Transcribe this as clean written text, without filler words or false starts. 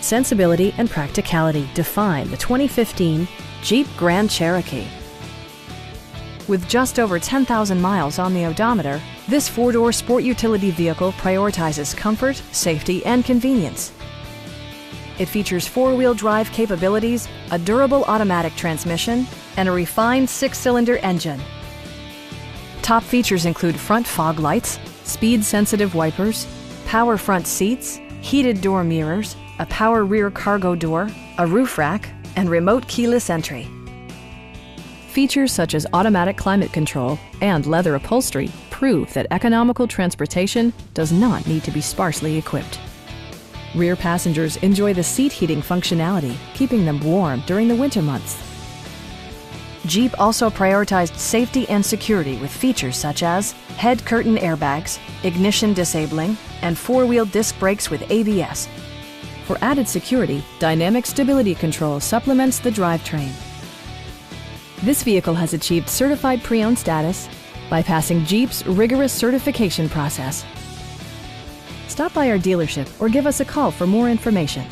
Sensibility and practicality define the 2015 Jeep Grand Cherokee. With just over 10,000 miles on the odometer, this four-door sport utility vehicle prioritizes comfort, safety, and convenience. It features four-wheel drive capabilities, a durable automatic transmission, and a refined six-cylinder engine. Top features include front fog lights, speed-sensitive wipers, power front seats, heated door mirrors, a power rear cargo door, a roof rack, and remote keyless entry. Features such as automatic climate control and leather upholstery prove that economical transportation does not need to be sparsely equipped. Rear passengers enjoy the seat heating functionality, keeping them warm during the winter months. Jeep also prioritized safety and security with features such as head curtain airbags, ignition disabling, and four-wheel disc brakes with ABS. For added security, dynamic stability control supplements the drivetrain. This vehicle has achieved certified pre-owned status by passing Jeep's rigorous certification process. Stop by our dealership or give us a call for more information.